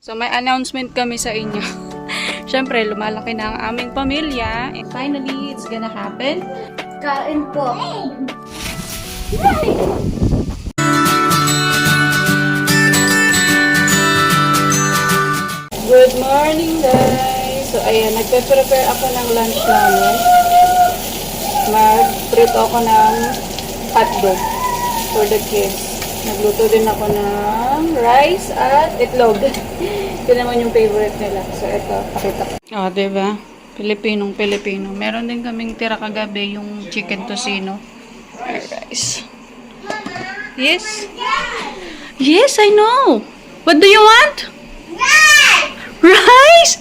So, may announcement kami sa inyo. Siyempre, lumalaki na ang aming pamilya. And finally, it's gonna happen. Kain po. Good morning, guys! So, ayan, nagpe-prepare ako ng lunch namin. Mag-prito ako ng hotdog for the kids. Nagluto din ako ng rice at itlog. Ito naman yung favorite nila. So, ito, pakita ko. O, diba? Pilipinong-Pilipino. Meron din kaming tira kagabi yung chicken tocino. Rice. Yes? Yes, I know! What do you want? Rice!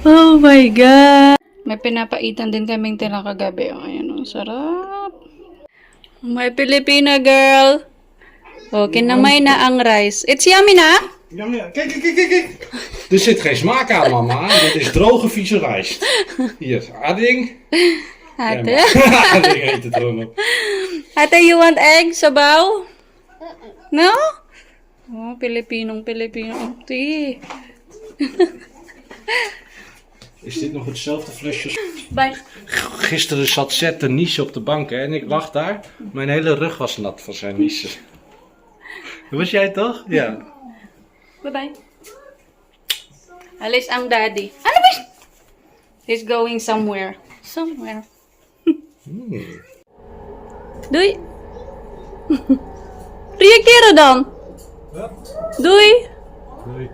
Oh my God! May pinapaitan din kaming tira kagabi. O, ayan o, sarap. My Filipina girl. O, kinamay na ang rice. It's yummy na? Ja. Kijk. Er zit geen smaak aan, mama. Dit is droge, vieze rijst. Hier, Ading. Ate? Ading heet het gewoon op. Ate, you want egg? Sabaw? No? Oh, Pilipinong-Pilipino. Ate. Is dit nog hetzelfde flesje? Bye. Gisteren zat Zet te niezen op de bank hè, en ik lag daar. Mijn hele rug was nat van zijn niezen. Dat was jij toch? Ja. Bye-bye. Alis ang daddy. Ano ba? He's going somewhere. Somewhere. Doei. Reageren dan. Ja. Doei. Doei.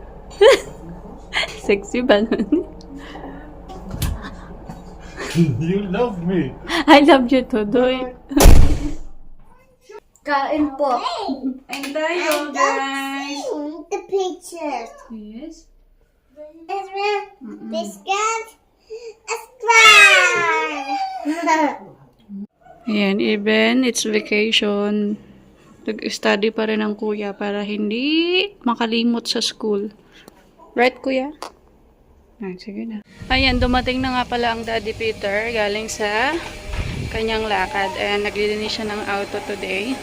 Sexy ba nun? You love me. I love you too. Doei. Kain po. And tayo, guys. The picture. Yes. Ezra, biscuit, a square. Ayan, even it's vacation. Nag-study pa rin ang kuya para hindi makalimot sa school. Right, kuya? Ay, sige na. Ayan, dumating na nga pala ang Daddy Peter galing sa kanyang lakad. Ayan, naglilinis siya ng auto today.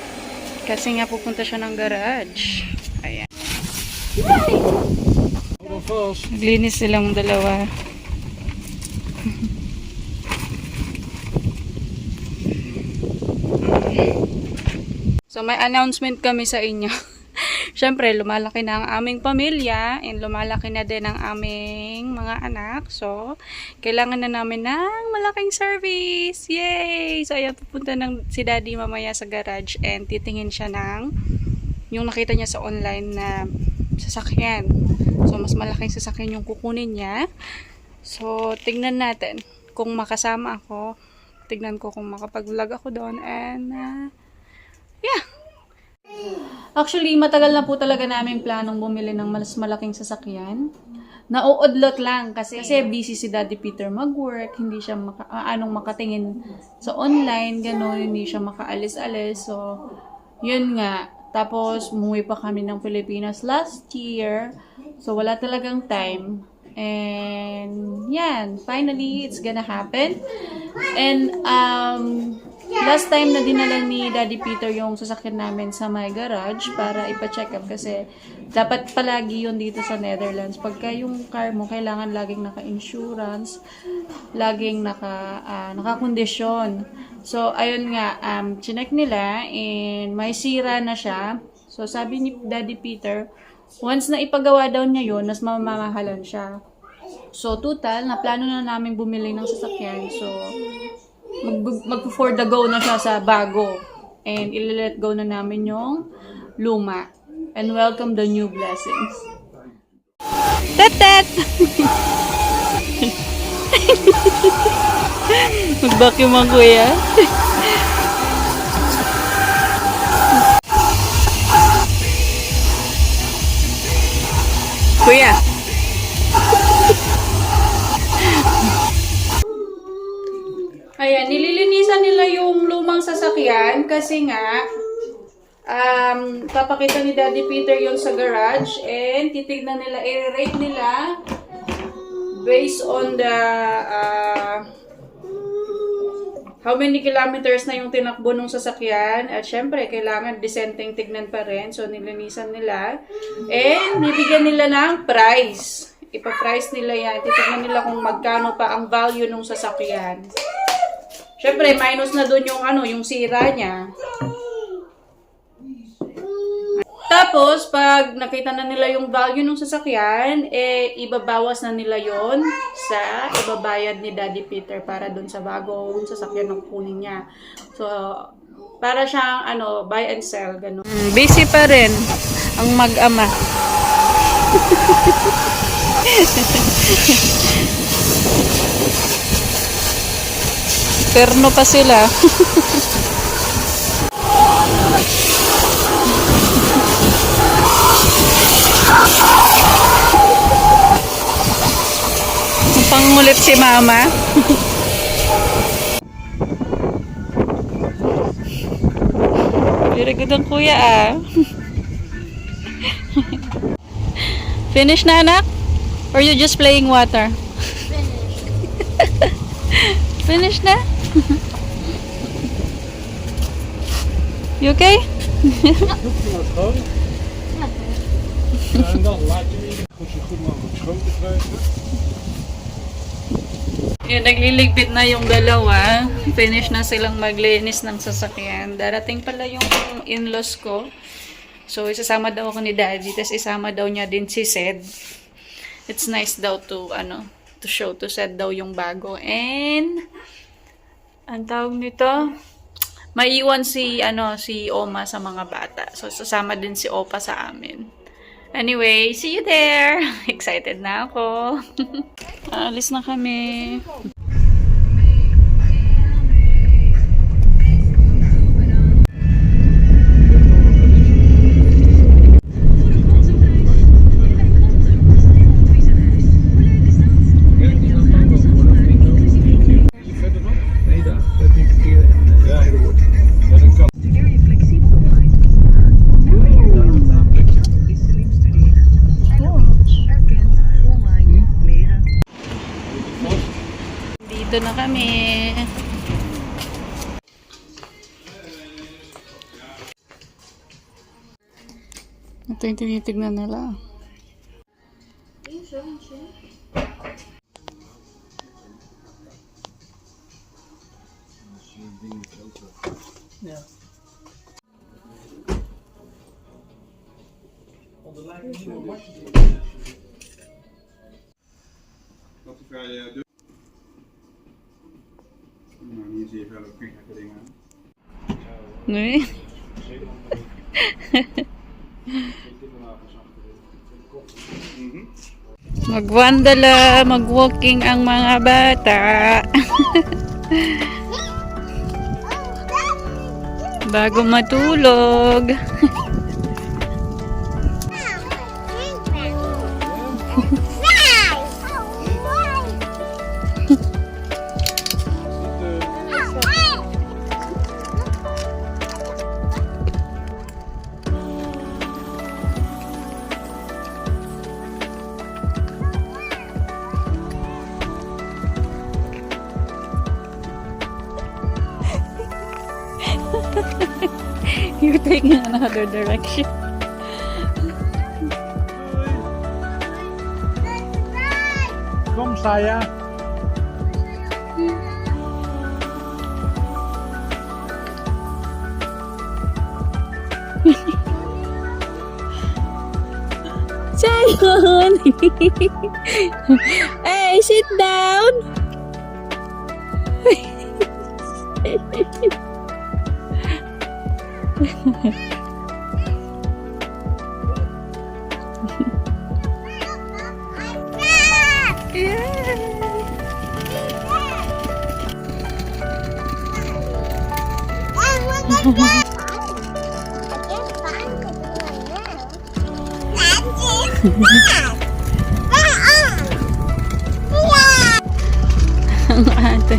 Kasi nga pupunta siya ng garage. Ayan. Naglinis silang dalawa. So, may announcement kami sa inyo. Siyempre, lumalaki na ang aming pamilya and lumalaki na din ang aming mga anak. So, kailangan na namin ng malaking service. Yay! So, ayan, pupunta si Daddy mamaya sa garage and titingin siya ng yung nakita niya sa online na sasakyan. So, mas malaking sasakyan yung kukunin niya. So, tignan natin kung makasama ako. Tignan ko kung makapag-vlog ako doon and yeah. Actually, matagal na po talaga namin planong bumili ng mas malaking sasakyan. Nauudlot lang kasi busy si Daddy Peter mag-work, hindi siya makatingin sa online, gano'n, hindi siya makaalis-alis. So, yun nga. Tapos, umuwi pa kami ng Pilipinas last year. So, wala talagang time. And, yan. Finally, it's gonna happen. And, last time na dinala ni Daddy Peter yung sasakyan namin sa my garage para ipa-check up kasi dapat palagi yun dito sa Netherlands. Pagka yung car mo, kailangan laging naka-insurance, laging naka-kondisyon. So, ayun nga, chinek nila and may sira na siya. So, sabi ni Daddy Peter, once na ipagawa daw niya yun, mas mamamahalan siya. So, total, na plano na namin bumili ng sasakyan. So, mag-for the go na siya sa bago. And i-let go na namin yung luma. And welcome the new blessings. Tet-tet! Mag-vacuum ang kuya. Kuya! Ayan, nililinisan nila yung lumang sasakyan kasi nga papakita ni Daddy Peter yon sa garage and titignan nila, i-rate nila based on the how many kilometers na yung tinakbo ng sasakyan. At syempre, kailangan decenteng tignan pa rin. So, nilinisan nila. And, bibigyan nila ng price. Ipa-price nila yan. Titignan nila kung magkano pa ang value ng sasakyan. Syempre, minus na dun yung, yung sira niya. Tapos, pag nakita na nila yung value ng sasakyan, ibabawas na nila yon sa ibabayad ni Daddy Peter para dun sa bagong sasakyan ng kunin niya. So, para siyang, buy and sell, gano'n. Busy pa rin ang mag-ama. Perno pa sila. Pangulit si Mama. Very good ang kuya ah. Finish na anak? Or you just playing water? Finish na? You okay? En dan laat je hem zo goed mogelijk schoon te krijgen. Yun, nagliligpit na yung dalawa. Finish na silang maglinis ng sasakyan. Darating pala yung in-laws ko. So, isasama daw ako ni Daddy. Tapos, isama daw niya din si Sed. It's nice daw to, to Sed daw yung bago. And, ang tawag nito, maiwan si Oma sa mga bata. So, sasama din si Opa sa amin. Anyway, see you there! Excited na ako. Alis na kami. Nee, daar. Dat is niet verkeerd. Ja, heel goed. Ja, dat kan. Dito na kami. Ito yung tinitignan nila. Ja. Wat is vrij deur? Nou, hier zie je verder ook geen gekke dingen aan. Nee? Magwandala, magwalking ang mga bata. Bago matulog. You're taking another direction. Kom, Saya. Zion! Hey, sit down! Ang ate.